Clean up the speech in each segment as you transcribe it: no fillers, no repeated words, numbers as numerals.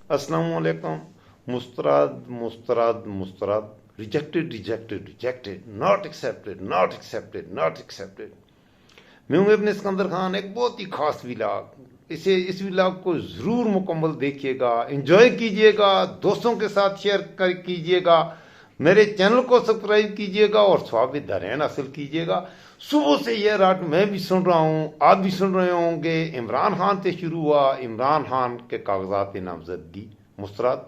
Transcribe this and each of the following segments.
अस्सलाम वालेकुम। मुस्तराद मुस्तराद मुस्तराद, rejected rejected rejected, not accepted not accepted not accepted. मैं हूं अपने सिकंदर खान। एक बहुत ही खास व्लॉग, इस व्लॉग को जरूर मुकम्मल देखिएगा, एंजॉय कीजिएगा, दोस्तों के साथ शेयर कीजिएगा, मेरे चैनल को सब्सक्राइब कीजिएगा और स्वाब दारैन हासिल कीजिएगा। सुबह से यह रात मैं भी सुन रहा हूँ, आप भी सुन रहे होंगे। इमरान खान से शुरू हुआ, इमरान खान के कागजात नामजदगी मुस्तराद,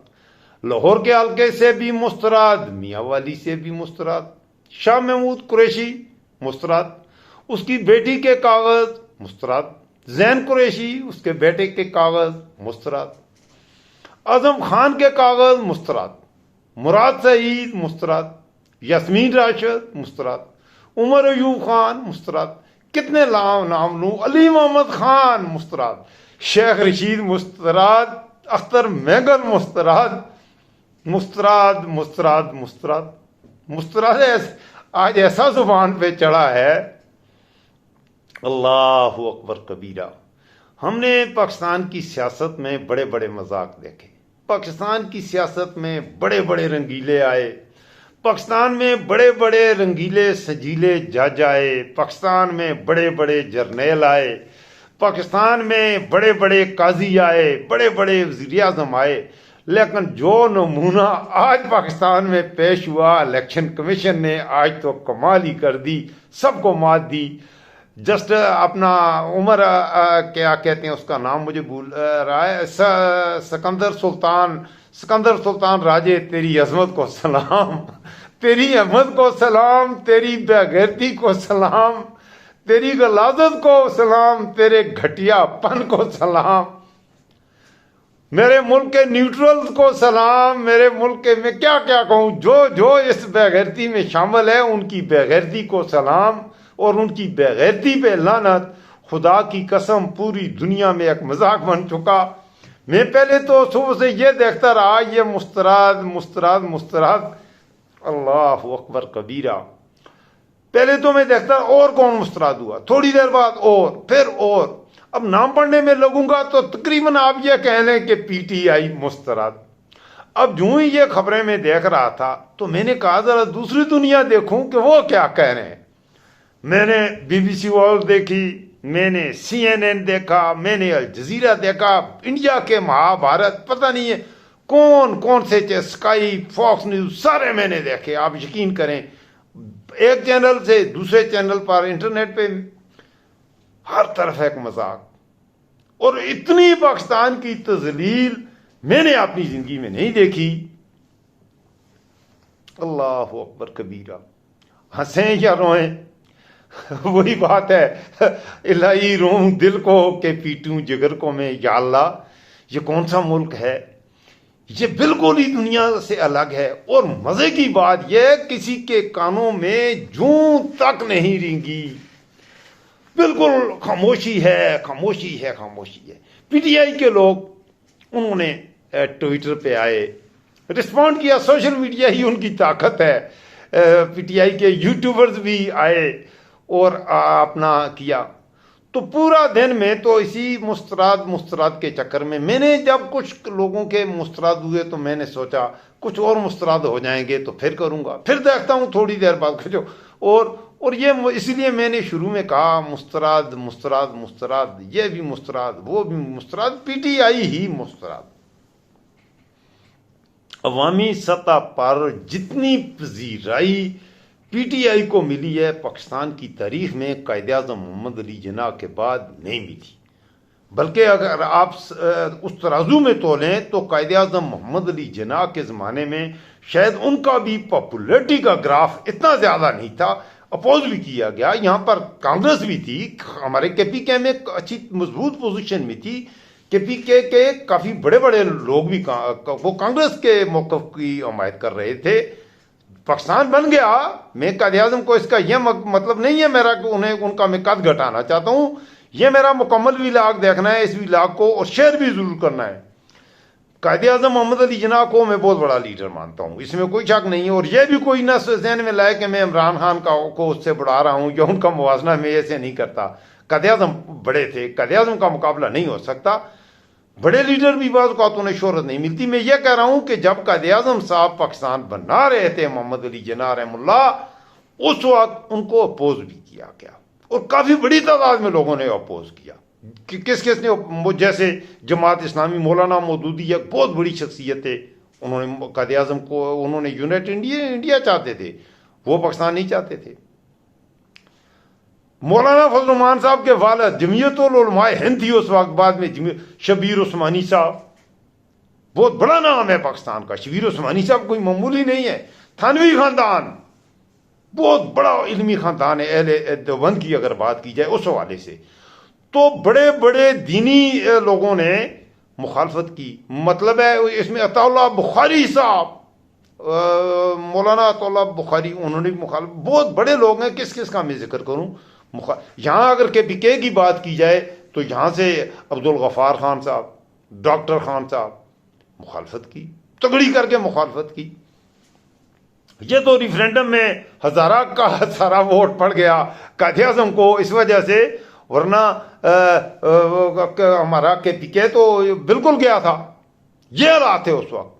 लाहौर के हल्के से भी मुस्तराद, मियाँ वाली से भी मुस्तराद, शाह महमूद कुरैशी मुस्तराद, उसकी बेटी के कागज मुस्तराद, जैन कुरैशी उसके बेटे के कागज मुस्तराद, आजम खान के कागज मुस्तराद, मुराद सईद मुस्तराद, यास्मीन राशिद मुस्तराद, उमर अयूब खान मुस्तराद, कितने नाम लूं, अली मोहम्मद खान मुस्तराद, शेख रशीद मुस्तराद, अख्तर मैगल मुस्तराद, मुस्तराद मुस्तराद मुस्तराद मुस्तराद। आज ऐसा जुबान पे चढ़ा है, अल्लाहु अकबर कबीरा। हमने पाकिस्तान की सियासत में बड़े बड़े मजाक देखे, पाकिस्तान की सियासत में बड़े बड़े रंगीले आए, पाकिस्तान में बड़े बड़े रंगीले सजीले जज आए, पाकिस्तान में बड़े बड़े जर्नैल आए, पाकिस्तान में बड़े बड़े काजी आए, बड़े बड़े वज़ीर आज़म आए। लेकिन जो नमूना आज पाकिस्तान में पेश हुआ, इलेक्शन कमीशन ने आज तो कमाल ही कर दी, सबको मात दी। जस्ट अपना उमर क्या कहते हैं उसका नाम मुझे भूल रहा है, सिकंदर सुल्तान राजे, तेरी अजमत को सलाम, तेरी अहमद को सलाम, तेरी बेगैरती को सलाम, तेरी गलाजत को सलाम, तेरे घटियापन को सलाम, मेरे मुल्क के न्यूट्रल को सलाम, मेरे मुल्क के मैं क्या क्या कहूँ, जो जो इस बेगैरती में शामिल है उनकी बेगैरती को सलाम और उनकी बेगैरती पे लानत। खुदा की कसम पूरी दुनिया में एक मजाक बन चुका। मैं पहले तो सुबह से ये देखता रहा, ये मुस्तराद मुस्तराद मुस्तराद, अल्लाह अकबर कबीरा। पहले तो मैं देखता और कौन मुस्तराद हुआ, थोड़ी देर बाद और, फिर और। अब नाम पढ़ने में लगूंगा तो तकरीबन आप ये कह लें कि पीटीआई मुस्तराद। अब जो ही ये खबरें मैं देख रहा था तो मैंने कहा जरा दूसरी दुनिया देखूं कि वो क्या कह रहे हैं। मैंने बीबीसी वर्ल्ड देखी, मैंने CNN देखा, मैंने अल जजीरा देखा, इंडिया के महाभारत, पता नहीं है कौन कौन से, स्काई, फॉक्स न्यूज, सारे मैंने देखे। आप यकीन करें, एक चैनल से दूसरे चैनल पर, इंटरनेट पे हर तरफ एक मजाक। और इतनी पाकिस्तान की तजलील मैंने अपनी जिंदगी में नहीं देखी। अल्लाह अकबर कबीरा। हंसे या रोएं वही बात है, इलाही रोऊं दिल को के पीटूं जिगर को मैं, या अल्लाह ये कौन सा मुल्क है, ये बिल्कुल ही दुनिया से अलग है। और मजे की बात यह, किसी के कानों में जूं तक नहीं रेंगी, बिल्कुल खामोशी है खामोशी है खामोशी है। पीटीआई के लोग उन्होंने ट्विटर पे आए, रिस्पॉन्ड किया, सोशल मीडिया ही उनकी ताकत है। पीटीआई के यूट्यूबर्स भी आए और अपना किया। तो पूरा दिन में तो इसी मुस्तराद के चक्कर में, मैंने जब कुछ लोगों के मुस्तराद हुए तो मैंने सोचा कुछ और मुस्तराद हो जाएंगे तो फिर करूंगा, फिर देखता हूं थोड़ी देर बाद कुछ और ये इसलिए मैंने शुरू में कहा मुस्तराद मुस्तराद मुस्तराद, ये भी मुस्तराद वो भी मुस्तराद, पीटीआई ही मुस्तराद। अवामी सतह पर जितनी पजीराई पीटीआई को मिली है, पाकिस्तान की तारीख में कायदे आज़म मोहम्मद अली जिन्ना के बाद नहीं मिली। बल्कि अगर आप उस तराजू में तोलें तो कायदे आज़म मोहम्मद अली जिन्ना के ज़माने में शायद उनका भी पॉपुलरिटी का ग्राफ इतना ज़्यादा नहीं था। अपोज भी किया गया, यहाँ पर कांग्रेस भी थी, हमारे केपीके में अच्छी मजबूत पोजीशन में थी। केपीके के काफ़ी बड़े बड़े लोग भी वो कांग्रेस के मौक़िफ़ की हमायत कर रहे थे। पाकिस्तान बन गया, मैं कायदे-ए-आज़म को इसका यह मतलब नहीं है मेरा कि उनका मैं कद घटाना चाहता हूँ। यह मेरा मुकम्मल व्लॉग देखना है, इस व्लॉग को और शेयर भी जरूर करना है। कायदे-ए-आज़म मोहम्मद अली जिन्ना को मैं बहुत बड़ा लीडर मानता हूँ, इसमें कोई शक नहीं है। और यह भी कोई ना जहन में लाए कि मैं इमरान खान को उससे बढ़ा रहा हूँ या उनका मुवाजना मैं ऐसे नहीं करता। कायदे-ए-आज़म बड़े थे, कायदे-ए-आज़म का मुकाबला नहीं हो सकता। बड़े लीडर भी बाज़ औक़ात उन्हें शोहरत नहीं मिलती। मैं ये कह रहा हूं कि जब कायद-ए-आज़म साहब पाकिस्तान बना रहे थे, मोहम्मद अली जिन्ना रहमुल्लाह, उस वक्त उनको अपोज भी किया गया और काफ़ी बड़ी तादाद में लोगों ने अपोज किया। किस किस ने, जैसे जमात इस्लामी, मौलाना मौदूदी एक बहुत बड़ी शख्सियत थे, उन्होंने कायद-ए-आज़म को, उन्होंने यूनाइटेड इंडिया चाहते थे, वो पाकिस्तान नहीं चाहते थे। मौलाना फजल रहमान साहब के वालिद जमीयतुल उलमाए हिंद थी उस वक्त, बाद में शबीर उस्मानी साहब, बहुत बड़ा नाम है पाकिस्तान का। शबीर उस्मानी साहब कोई मामूली नहीं है। थानवी खानदान बहुत बड़ा इल्मी खानदान है, अहले देवबंद की अगर बात की जाए उस हवाले से, तो बड़े बड़े दीनी लोगों ने मुखालफत की। मतलब है इसमें अताउल्लाह बुखारी साहब, मौलाना अताउल्लाह बुखारी, उन्होंने भी मुखालफ, बहुत बड़े लोग हैं। किस किस का मैं जिक्र करूं। यहाँ अगर KPK की बात की जाए तो यहाँ से अब्दुल गफ्फार खान साहब, डॉक्टर खान साहब, मुखालफत की, तगड़ी करके मुखालफत की। ये तो रिफरेंडम में हजारा का सारा वोट पड़ गया कायद-ए-आज़म को इस वजह से, वरना हमारा KPK तो बिल्कुल गया था। ये हालात थे उस वक्त।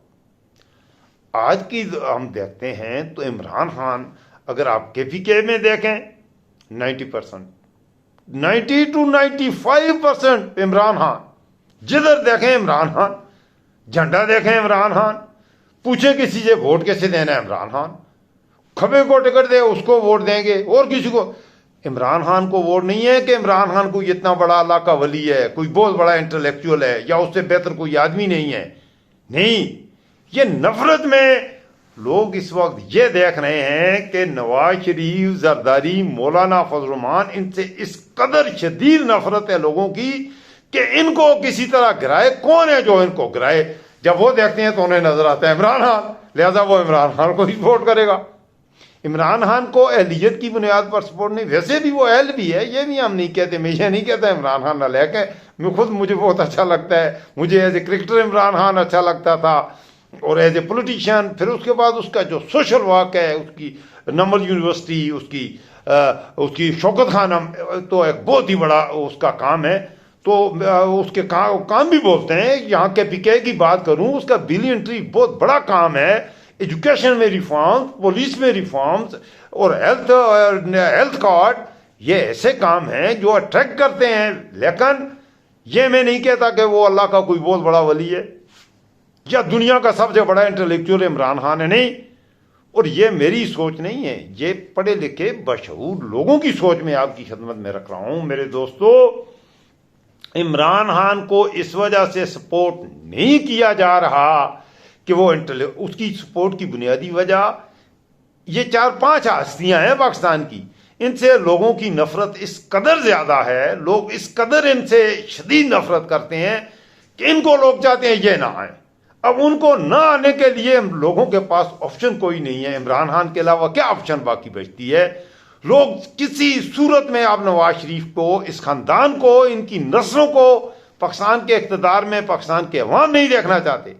आज की हम देखते हैं तो इमरान खान, अगर आप KPK में देखें 90%, 90 to 95% इमरान खान, जिधर देखें इमरान खान, झंडा देखें इमरान खान, पूछे किसी से वोट कैसे देना है इमरान खान, खबे को टिकट दे उसको वोट देंगे, और किसी को इमरान खान को वोट नहीं है कि इमरान खान कोई इतना बड़ा अल्लाह का वली है, कोई बहुत बड़ा इंटेलेक्चुअल है या उससे बेहतर कोई आदमी नहीं है। नहीं, ये नफरत में लोग इस वक्त ये देख रहे हैं कि नवाज शरीफ, जरदारी, मौलाना फजल रहमान, इनसे इस कदर शदीद नफरत है लोगों की कि इनको किसी तरह गिराए। कौन है जो इनको गिराए? जब वो देखते हैं तो उन्हें नजर आता है इमरान खान, लिहाजा वो इमरान खान को ही सपोर्ट करेगा। इमरान खान को अहलियत की बुनियाद पर सपोर्ट नहीं, वैसे भी वो अहल भी है, ये भी हम नहीं कहते, मैं ये नहीं कहता इमरान खान नालायक है। मैं खुद, मुझे बहुत अच्छा लगता है, मुझे as a cricketer Imran Khan अच्छा लगता था और एज ए पोलिटिशियन। फिर उसके बाद उसका जो सोशल वर्क है, उसकी नमल यूनिवर्सिटी, उसकी शौकत खाना, तो एक बहुत ही बड़ा उसका काम है। तो उसके काम भी बोलते हैं। यहाँ KPK की बात करूँ, उसका बिलियंट्री बहुत बड़ा काम है। एजुकेशन में रिफॉर्म्स, पुलिस में रिफॉर्म्स और हेल्थ कार्ड, ये ऐसे काम हैं जो अट्रैक्ट करते हैं। लेकिन ये मैं नहीं कहता कि वो अल्लाह का कोई बहुत बड़ा वली है या दुनिया का सबसे बड़ा इंटेलेक्चुअल इमरान खान है, नहीं। और ये मेरी सोच नहीं है, ये पढ़े लिखे बशऊर लोगों की सोच में आपकी खिदमत में रख रहा हूं। मेरे दोस्तों, इमरान खान को इस वजह से सपोर्ट नहीं किया जा रहा कि वो उसकी सपोर्ट की बुनियादी वजह ये 4-5 हस्तियां हैं पाकिस्तान की, इनसे लोगों की नफरत इस कदर ज्यादा है, लोग इस कदर इनसे शदीद नफरत करते हैं कि इनको लोग चाहते हैं ये ना आए। अब उनको ना आने के लिए लोगों के पास ऑप्शन कोई नहीं है। इमरान खान के अलावा क्या ऑप्शन बाकी बचती है? लोग किसी सूरत में आप नवाज शरीफ को, इस खानदान को, इनकी नस्लों को पाकिस्तान के इख्तिदार में, पाकिस्तान के अवाम नहीं देखना चाहते।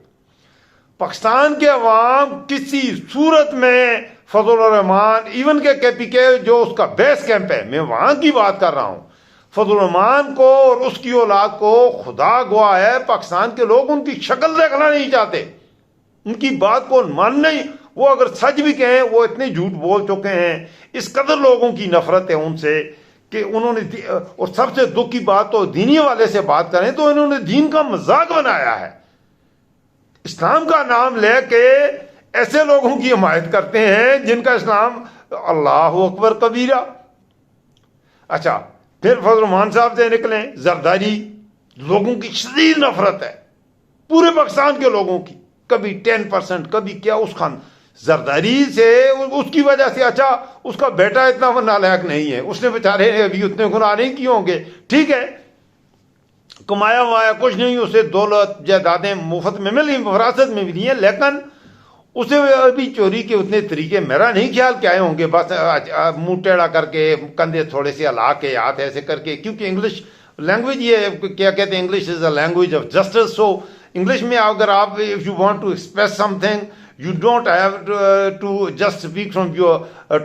पाकिस्तान के अवाम किसी सूरत में फजल रहमान, इवन के KPK जो उसका बेस कैंप है, मैं वहां की बात कर रहा हूं, फजल रहमान को और उसकी औलाद को खुदा गवाह है, पाकिस्तान के लोग उनकी शक्ल देखना नहीं चाहते, उनकी बात को मान नहीं। वो अगर सच भी कहें, वो इतने झूठ बोल चुके हैं, इस कदर लोगों की नफरत है उनसे कि उन्होंने, और सबसे दुख की बात तो दीनी वाले से बात करें तो इन्होंने दीन का मजाक बनाया है। इस्लाम का नाम लेके ऐसे लोगों की हिमायत करते हैं जिनका इस्लाम अल्लाह अकबर कबीरा। अच्छा, फिर फजल रहमान साहब से निकले, जरदारी, लोगों की शदीद नफरत है पूरे पाकिस्तान के लोगों की, कभी 10%, कभी क्या। उस खान जरदारी से, उसकी वजह से, अच्छा उसका बेटा इतना नालायक नहीं है, उसने बेचारे ने अभी उतने गुनाह नहीं किए होंगे, ठीक है, कमाया वमाया कुछ नहीं, उसे दौलत जायदादें मुफ्त में मिली, विरासत में मिली है, लेकिन उसे अभी चोरी के उतने तरीके मेरा नहीं ख्याल क्या आए होंगे। बस मुंह टेढ़ा करके, कंधे थोड़े से हिला के, हाथ ऐसे करके, क्योंकि इंग्लिश लैंग्वेज ये क्या कहते हैं, English is a language of justice. So English में अगर आप, if you want to express something, you don't have to just speak from your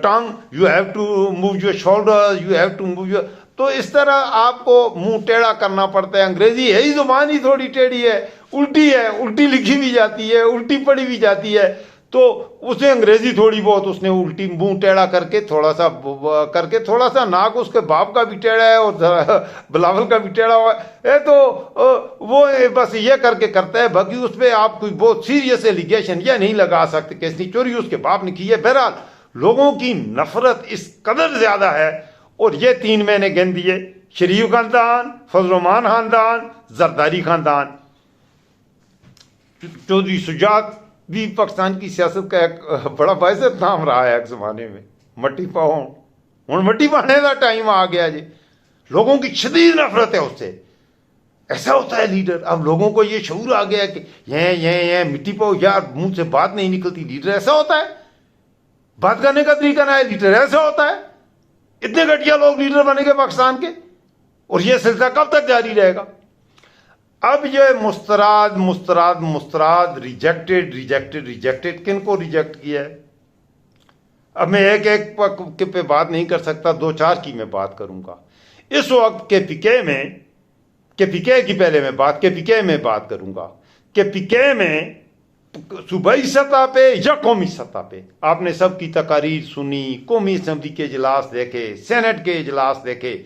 tongue, you have to move your shoulders, you have to move your, तो इस तरह आपको मुंह टेढ़ा करना पड़ता है। अंग्रेजी है ही, जुबान ही थोड़ी टेढ़ी है, उल्टी लिखी भी जाती है, उल्टी पढ़ी भी जाती है। तो उसे अंग्रेजी थोड़ी बहुत उसने उल्टी मुंह टेढ़ा करके थोड़ा सा नाक उसके बाप का भी टेढ़ा है और बिलावल का भी टेढ़ा हुआ है। तो वो बस ये करके करता है, बाकी उस पर आप कोई बहुत सीरियस एलिगेशन या नहीं लगा सकते कि इसने चोरी उसके बाप ने की है। बहरहाल लोगों की नफरत इस कदर ज्यादा है। और ये 3 मैंने गिन दिए: शरीफ खानदान, फजलुरहमान खानदान, जरदारी खानदान। चौधरी शुजात भी पाकिस्तान की सियासत का एक बड़ा बाइज़त नाम रहा है एक जमाने में। मट्टी पाओ हूँ मट्टी पाने का टाइम आ गया जी। लोगों की शदीद नफरत है उससे। ऐसा होता है लीडर। अब लोगों को ये शऊर आ गया है कि ये मिट्टी पाओ यार, मुंह से बात नहीं निकलती, लीडर ऐसा होता है, बात करने का तरीका ना है, लीडर ऐसा होता है। इतने घटिया लोग लीडर बनेंगे पाकिस्तान के, और ये सिलसिला कब तक जारी रहेगा? अब ये मुस्तराद रिजेक्टेड किन को रिजेक्ट किया है? अब मैं एक पे बात नहीं कर सकता, 2-4 की मैं बात करूंगा। इस वक्त केपीके की पहले मैं केपीके में बात करूंगा। केपीके में सूबाई सतह पे या कौमी सतह पे आपने सबकी तकारीर सुनी, कौमी असम्बली के इजलास देखे, सेनेट के इजलास देखे।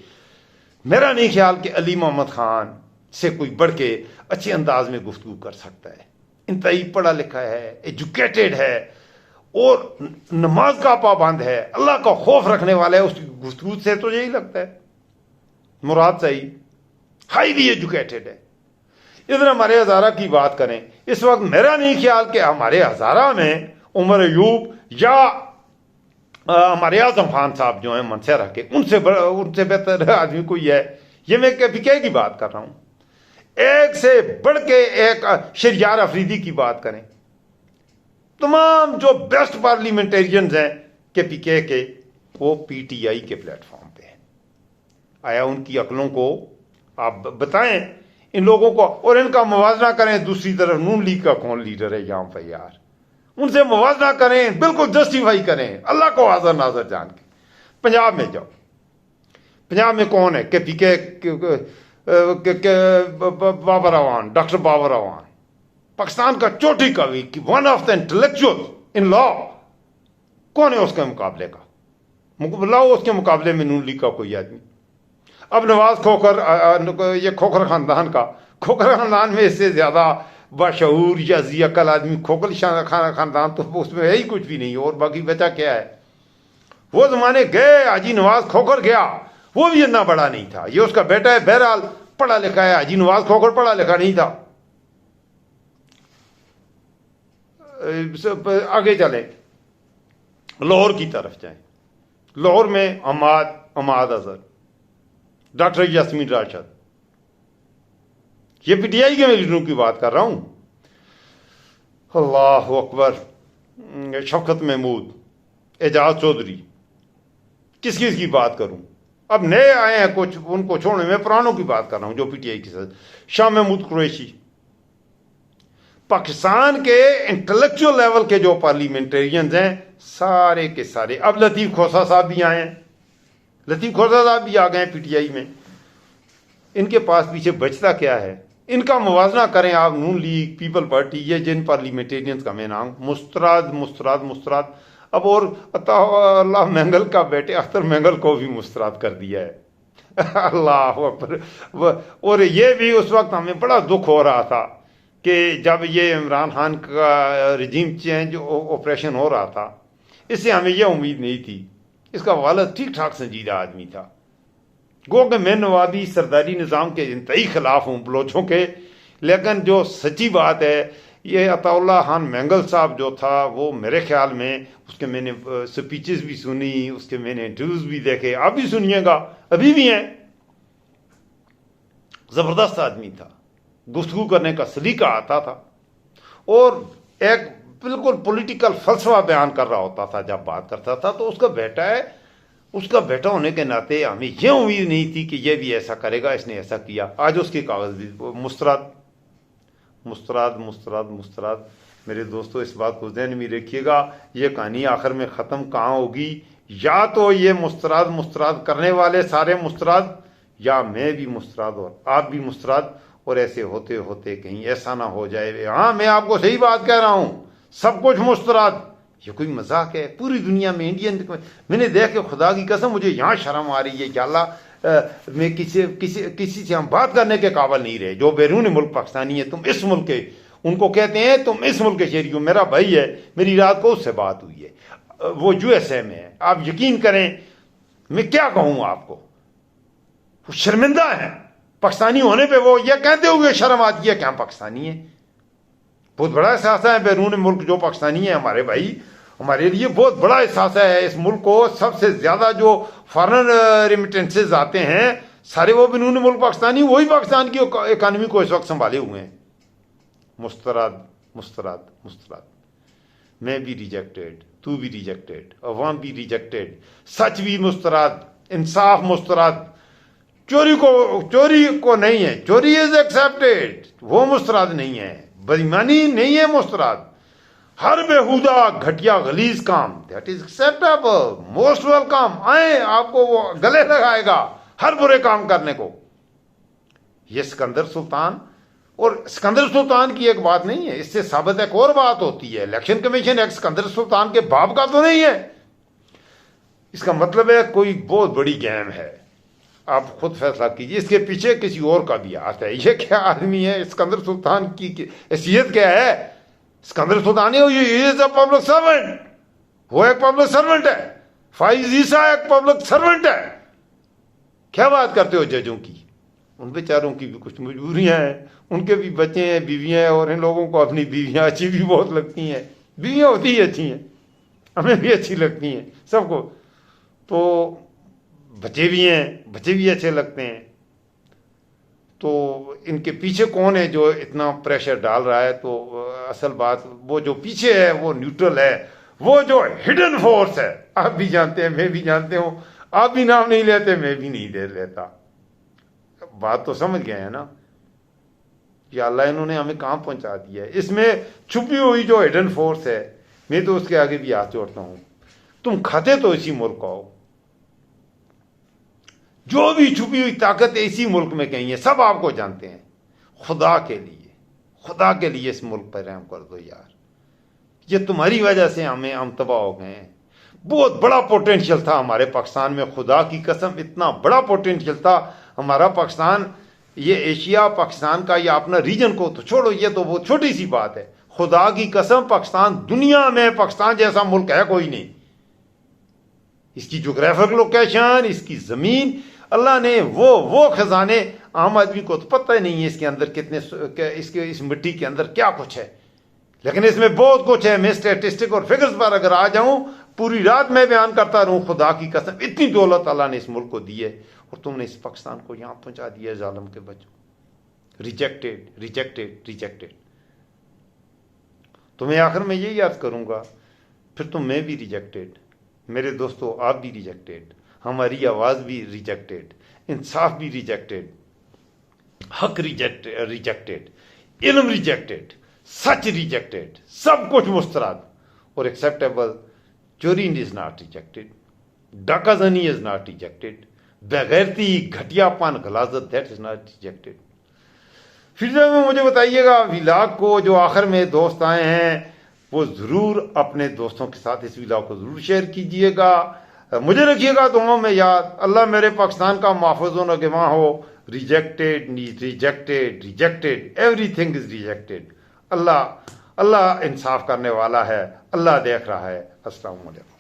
मेरा नहीं ख्याल कि अली मोहम्मद खान से कोई बढ़ के अच्छे अंदाज में गुफ्तगू कर सकता है। इंतहाई पढ़ा लिखा है, एजुकेटेड है और नमाज का पाबंद है, अल्लाह का खौफ रखने वाला है। उसकी गुफ्तगू से तो यही लगता है। मुराद सही हाईली एजुकेटेड है। इधर हमारे हजारा की बात करें, इस वक्त मेरा नहीं ख्याल कि हमारे हजारा में उमर अयूब या हमारे आजम खान साहब जो हैं मनसेरा के, उनसे बेहतर आदमी कोई है। ये मैं केपीके की बात कर रहा हूं। एक से बढ़ के एक शहरियार अफरीदी की बात करें, तमाम जो बेस्ट पार्लियामेंटेरियंस हैं केपीके के, वो पीटीआई के प्लेटफॉर्म पे हैं। आया उनकी अकलों को आप बताएं इन लोगों को, और इनका मुवाजना करें। दूसरी तरफ नून लीग का कौन लीडर है यहां पर यार, उनसे मुवाजना करें, बिल्कुल जस्टिफाई करें, अल्लाह को हाज़िर नाज़िर जान के। पंजाब में जाओ, पंजाब में कौन है? केपीके बाबर अवान, डॉक्टर बाबर अवान, पाकिस्तान का चोटी कवि, one of the intellectual in law. कौन है उसके मुकाबले का? लाओ उसके मुकाबले में नून लीग का कोई आदमी। अब नवाज खोखर, ये खोखर खानदान में इससे ज्यादा बाशऊर या ज़ियाकल आदमी खोखर खानदान तो उसमें है ही कुछ भी नहीं। और बाकी बचा क्या है? वो जमाने गए, हाजी नवाज खोखर गया, वो भी इतना बड़ा नहीं था। ये उसका बेटा है, बहरहाल पढ़ा लिखा है। हाजी नवाज खोखर पढ़ा लिखा नहीं था। आगे चले, लाहौर की तरफ जाएं। लाहौर में अमाद अजहर, डॉक्टर यास्मीन राशिद, ये पीटीआई के लीडरों की बात कर रहा हूं। अल्लाह अकबर, शफकत महमूद, एजाज चौधरी, किस की बात करूं? अब नए आए हैं कुछ, उनको छोड़ने में पुरानों की बात कर रहा हूं जो पीटीआई के साथ। शाह महमूद कुरैशी, पाकिस्तान के इंटेलेक्चुअल लेवल के जो पार्लियामेंटेरियंस हैं सारे के सारे। अब लतीफ खोसा साहब भी आए हैं, लतीफ खोसा साहब भी आ गए हैं पीटीआई में। इनके पास पीछे बचता क्या है? इनका मुवाजना करें आप नून लीग, पीपल पार्टी, ये जिन पार्लियामेंटेरियंस का मैं नाम मुस्तराद। अब और अल्लाह मैंगल का बेटे अख्तर मैंगल को भी मुस्तराद कर दिया है। अल्लाह अकबर। और ये भी उस वक्त हमें बड़ा दुख हो रहा था कि जब ये इमरान खान का रिजीम चेंज ऑपरेशन हो रहा था, इससे हमें यह उम्मीद नहीं थी। इसका वालिद ठीक ठाक संजीदा आदमी था। गो कि मैं नवाबी सरदारी निज़ाम के इंतहाई खिलाफ हूँ बलोचों के, लेकिन जो सच्ची बात है, ये अताउल्लाह खान मैंगल साहब जो था, वो मेरे ख्याल में उसके मैंने स्पीचेस भी सुनी, उसके मैंने इंटरव्यूज भी देखे, आप भी सुनिएगा, अभी भी हैं। जबरदस्त आदमी था, गुफ्तगू करने का सलीका आता था और एक बिल्कुल पॉलिटिकल फलसफा बयान कर रहा होता था जब बात करता था। तो उसका बेटा है, उसका बेटा होने के नाते हमें यह उम्मीद नहीं थी कि यह भी ऐसा करेगा, इसने ऐसा किया। आज उसके कागज भी मुस्तराद। मेरे दोस्तों, इस बात को ध्यान में रखिएगा, यह कहानी आखिर में ख़त्म कहाँ होगी या तो ये मुस्तराद मुस्तराद करने वाले सारे मुस्तराद, या मैं भी मुस्तराद और आप भी मुस्तराद, और ऐसे होते होते कहीं ऐसा ना हो जाए। हाँ, मैं आपको सही बात कह रहा हूं, सब कुछ मुस्तराद। ये कोई मजाक है? पूरी दुनिया में इंडियन मैंने देख के खुदा की कसम मुझे यहां शर्म आ रही है कि अल्लाह मैं किसी से हम बात करने के काबिल नहीं रहे। जो बैरून मुल्क पाकिस्तानी है, तुम इस मुल्क के, उनको कहते हैं तुम इस मुल्क के शहरी हो। मेरा भाई है, मेरी रात को उससे बात हुई है, वो यूएसए में है। आप यकीन करें, मैं क्या कहूं आपको, वो शर्मिंदा है पाकिस्तानी होने पे। वो ये कहते हुए शर्म आती है क्या पाकिस्तानी है। बहुत बड़ा एहसास है बैरून मुल्क जो पाकिस्तानी है हमारे भाई, हमारे लिए बहुत बड़ा एहसास है। इस मुल्क को सबसे ज्यादा जो फॉरेन रेमिटेंसेज आते हैं सारे वो बैरून मुल्क पाकिस्तानी, वही पाकिस्तान की इकानमी को इस वक्त संभाले हुए हैं। मुस्तराद मुस्तराद मुस्तराद। मैं भी रिजेक्टेड, तू भी रिजेक्टेड, अवाम भी रिजेक्टेड, सच भी मुस्तराद, इंसाफ मुस्तराद। चोरी को नहीं है, चोरी इज एक्सेप्टेड, वो मुस्तराद नहीं है। बेईमानी नहीं है मुस्तराद। हर बेहुदा घटिया गलीज काम, that is acceptable, most welcome. आए, आपको वो गले लगाएगा हर बुरे काम करने को। ये सिकंदर सुल्तान, और सिकंदर सुल्तान की एक बात नहीं है, इससे साबित एक और बात होती है, इलेक्शन कमीशन एक सिकंदर सुल्तान के बाप का तो नहीं है। इसका मतलब है कोई बहुत बड़ी गेम है। आप खुद फैसला कीजिए, इसके पीछे किसी और का भी हाथ है। ये क्या आदमी है, सिकंदर सुल्तान की हैसियत क्या है? Sikandar Sultan is a public servant, वो एक पब्लिक सर्वेंट है। फाइज ईसा एक पब्लिक सर्वेंट है। क्या बात करते हो जजों की? उन बेचारों की भी कुछ मजबूरियां हैं, उनके भी बच्चे हैं, बीवियां हैं, और इन लोगों को अपनी बीवियां अच्छी भी बहुत लगती हैं। बीवियां होती ही अच्छी हैं, हमें भी अच्छी लगती हैं सबको, तो बच्चे भी हैं, बच्चे भी अच्छे लगते हैं। तो इनके पीछे कौन है जो इतना प्रेशर डाल रहा है? तो असल बात, वो जो पीछे है वो न्यूट्रल है, वो जो हिडन फोर्स है। आप भी जानते हैं, मैं भी जानते हूं, आप भी नाम नहीं लेते, मैं भी नहीं दे लेता। बात तो समझ गए हैं ना कि अल्लाह इन्होंने हमें कहां पहुंचा दिया है। इसमें छुपी हुई जो हिडन फोर्स है, मैं तो उसके आगे भी हाथ जोड़ता हूं। तुम खाते तो इसी मुल्क का हो, जो भी छुपी हुई ताकत इसी मुल्क में कहीं है, सब आपको जानते हैं। खुदा के लिए इस मुल्क पर रहम कर दो यार। ये तुम्हारी वजह से हम तबाह हो गए हैं। बहुत बड़ा पोटेंशियल था हमारे पाकिस्तान में, खुदा की कसम, इतना बड़ा पोटेंशियल था हमारा पाकिस्तान। ये एशिया पाकिस्तान का, या अपना रीजन को तो छोड़ो, ये तो बहुत छोटी सी बात है। खुदा की कसम, पाकिस्तान दुनिया में पाकिस्तान जैसा मुल्क है कोई नहीं। इसकी जोग्राफिक लोकेशन, इसकी जमीन, अल्लाह ने वो खजाने, आम आदमी को तो पता ही नहीं है इसके अंदर इस मिट्टी के अंदर क्या कुछ है, लेकिन इसमें बहुत कुछ है। मैं स्टैटिस्टिक और फिगर्स पर अगर आ जाऊं, पूरी रात मैं बयान करता रहूं, खुदा की कसम, इतनी दौलत अल्लाह ने इस मुल्क को दी है, और तुमने इस पाकिस्तान को यहां पहुंचा दिया जालिम के बच्चों। Rejected rejected rejected. तो मैं आखिर में यही याद करूंगा, फिर तो मैं भी रिजेक्टेड, मेरे दोस्तों आप भी रिजेक्टेड, हमारी आवाज भी रिजेक्टेड, इंसाफ भी रिजेक्टेड, हक रिजेक्टेड, इल्म रिजेक्टेड, सच रिजेक्टेड, सब कुछ मुस्तरद और एक्सेप्टेबल। चोरी इज नॉट रिजेक्टेड, डाकाजनी इज नॉट रिजेक्टेड, बेगैरती, घटियापन, गलाजत, दैट इज नॉट रिजेक्टेड। फिर जब मुझे बताइएगा व्लॉग को, जो आखिर में दोस्त आए हैं वो जरूर अपने दोस्तों के साथ इस व्लॉग को जरूर शेयर कीजिएगा। मुझे रखिएगा दुआओं में याद। अल्लाह मेरे पाकिस्तान का महफूज़ व नगहबान हो। Rejected rejected rejected, everything is rejected. Allah इंसाफ करने वाला है, अल्लाह देख रहा है। अस्सलाम वालेकुम।